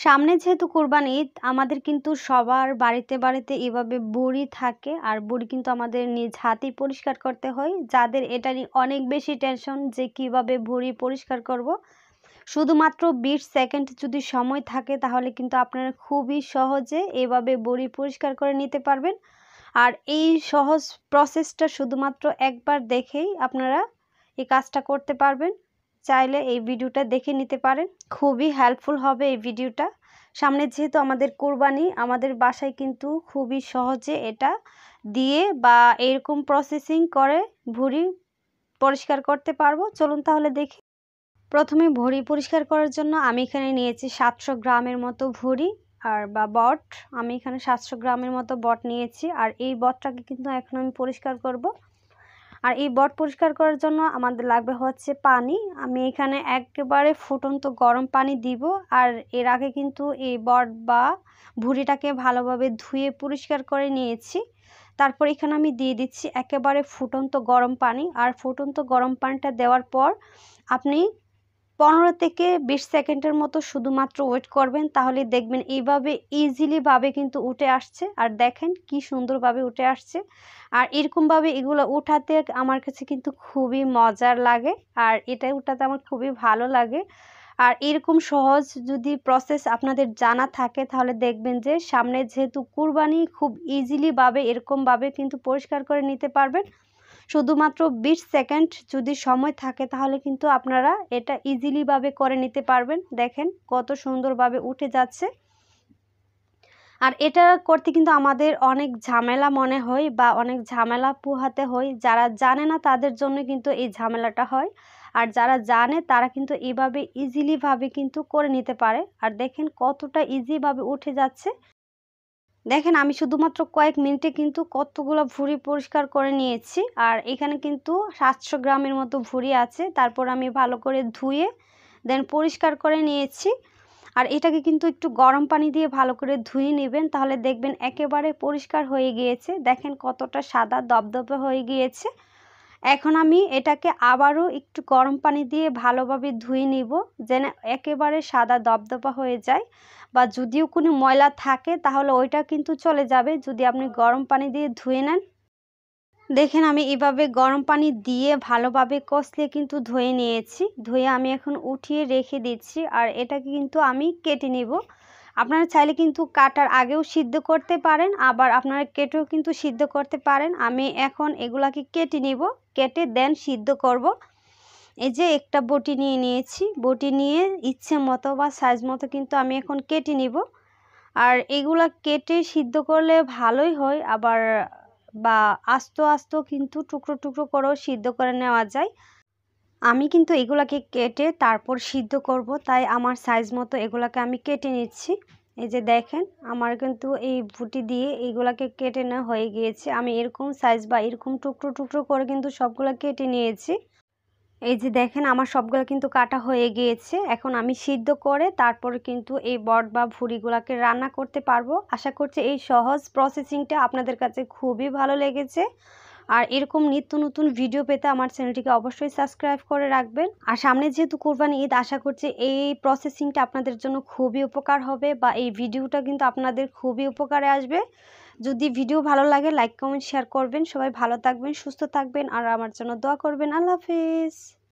সামনে যেহেতু কোরবানি ঈদ আমাদের কিন্তু সবার বাড়িতে বাড়িতে এভাবে বড়ি থাকে আর বড়ি কিন্তু আমাদের নিজ হাতেই পরিষ্কার করতে হয়। যাদের এটা নিয়ে অনেক বেশি টেনশন যে কিভাবে বড়ি পরিষ্কার করব, শুধুমাত্র 20 সেকেন্ড যদি সময় থাকে তাহলে কিন্তু আপনারা খুবই সহজে এভাবে বড়ি পরিষ্কার করে নিতে পারবেন। আর এই সহজ প্রসেসটা শুধুমাত্র একবার দেখেই আপনারা এই কাজটা করতে পারবেন। চাইলে এই ভিডিওটা দেখে নিতে পারেন, খুবই হেল্পফুল হবে এই ভিডিওটা। সামনে যেহেতু আমাদের কোরবানি, আমাদের বাসায় কিন্তু খুবই সহজে এটা দিয়ে বা এরকম প্রসেসিং করে ভুঁড়ি পরিষ্কার করতে পারবো। চলুন তাহলে দেখি। প্রথমে ভুঁড়ি পরিষ্কার করার জন্য আমি এখানে নিয়েছি 700 গ্রামের মতো ভুঁড়ি আর বা বট। আমি এখানে 700 গ্রামের মতো বট নিয়েছি আর এই বটটাকে কিন্তু এখন আমি পরিষ্কার করব। আর এই বট পরিষ্কার করার জন্য আমাদের লাগবে হচ্ছে পানি। আমি এখানে একেবারে ফুটন্ত গরম পানি দিব। আর এর আগে কিন্তু এই বট বা ভুঁড়িটাকে ভালোভাবে ধুয়ে পরিষ্কার করে নিয়েছি। তারপর এখানে আমি দিয়ে দিচ্ছি একেবারে ফুটন্ত গরম পানি। আর ফুটন্ত গরম পানিটা দেওয়ার পর আপনি 15 থেকে 20 সেকেন্ডের মতো শুধুমাত্র ওয়েট করবেন, তাহলে দেখবেন এইভাবে ইজিলিভাবে কিন্তু উঠে আসছে। আর দেখেন কি সুন্দরভাবে উঠে আসছে। আর এরকমভাবে এগুলো উঠাতে আমার কাছে কিন্তু খুবই মজার লাগে আর এটা উঠাতে আমার খুবই ভালো লাগে। আর এরকম সহজ যদি প্রসেস আপনাদের জানা থাকে তাহলে দেখবেন যে সামনে যেহেতু কুরবানি খুব ইজিলিভাবে এরকমভাবে কিন্তু পরিষ্কার করে নিতে পারবেন। শুধুমাত্র 20 সেকেন্ড যদি সময় থাকে তাহলে কিন্তু আপনারা এটা ইজিলিভাবে করে নিতে পারবেন। দেখেন কত সুন্দরভাবে উঠে যাচ্ছে। আর এটা করতে কিন্তু আমাদের অনেক ঝামেলা মনে হয় বা অনেক ঝামেলা পোহাতে হয়। যারা জানে না তাদের জন্য কিন্তু এই ঝামেলাটা হয়। আর যারা জানে তারা কিন্তু এভাবে ইজিলিভাবে কিন্তু করে নিতে পারে। আর দেখেন কতটা ইজিভাবে উঠে যাচ্ছে। দেখেন আমি শুধুমাত্র কয়েক মিনিটে কিন্তু কতগুলো ভুঁড়ি পরিষ্কার করে নিয়েছি। আর এখানে কিন্তু 700 গ্রামের মতো ভুঁড়ি আছে। তারপর আমি ভালো করে ধুয়ে দেন পরিষ্কার করে নিয়েছি। আর এটাকে কিন্তু একটু গরম পানি দিয়ে ভালো করে ধুয়ে নেবেন, তাহলে দেখবেন একেবারে পরিষ্কার হয়ে গিয়েছে। দেখেন কতটা সাদা দবদবে হয়ে গিয়েছে। এখন আমি এটাকে আবারও একটু গরম পানি দিয়ে ভালোভাবে ধুয়ে নিব, যেন একেবারে সাদা দবদবা হয়ে যায়। বা যদিও কোনো ময়লা থাকে তাহলে ওইটা কিন্তু চলে যাবে যদি আপনি গরম পানি দিয়ে ধুয়ে নেন। দেখেন আমি এভাবে গরম পানি দিয়ে ভালোভাবে কষলে কিন্তু ধুয়ে নিয়েছি। ধুয়ে আমি এখন উঠিয়ে রেখে দিচ্ছি। আর এটাকে কিন্তু আমি কেটে নিব। আপনারা চাইলে কিন্তু কাটার আগেও সিদ্ধ করতে পারেন, আবার আপনারা কেটেও কিন্তু সিদ্ধ করতে পারেন। আমি এখন এগুলাকে কেটে নিব, কেটে দেন সিদ্ধ করব। এই যে একটা বটি নিয়ে নিয়েছি, বটি নিয়ে ইচ্ছে মতো বা সাইজ মতো কিন্তু আমি এখন কেটে নিব। আর এগুলা কেটে সিদ্ধ করলে ভালোই হয়, আবার বা আস্ত আস্ত কিন্তু টুকরো টুকরো করেও সিদ্ধ করে নেওয়া যায়। আমি কিন্তু এগুলাকে কেটে তারপর সিদ্ধ করব, তাই আমার সাইজ মতো এগুলাকে আমি কেটে নিচ্ছি। এই যে দেখেন আমার কিন্তু এই বুটি দিয়ে এইগুলাকে কেটে নেওয়া হয়ে গিয়েছে। আমি এরকম সাইজ বা এরকম টুকরো টুকরো করে কিন্তু সবগুলো কেটে নিয়েছি। এই যে দেখেন আমার সবগুলো কিন্তু কাটা হয়ে গিয়েছে। এখন আমি সিদ্ধ করে তারপর কিন্তু এই বট বা ভুঁড়িগুলোকে রান্না করতে পারবো। আশা করছি এই সহজ প্রসেসিংটা আপনাদের কাছে খুবই ভালো লেগেছে। আর এরকম নিত্য নতুন ভিডিও পেতে আমার চ্যানেলটিকে অবশ্যই সাবস্ক্রাইব করে রাখবেন। আর সামনে যেহেতু কোরবানি ঈদ, আশা করছি এই প্রসেসিংটা আপনাদের জন্য খুবই উপকার হবে বা এই ভিডিওটা কিন্তু আপনাদের খুবই উপকারে আসবে। যদি ভিডিও ভালো লাগে লাইক কমেন্ট শেয়ার করবেন। সবাই ভালো থাকবেন, সুস্থ থাকবেন আর আমার জন্য দোয়া করবেন। আল্লাহ হাফেজ।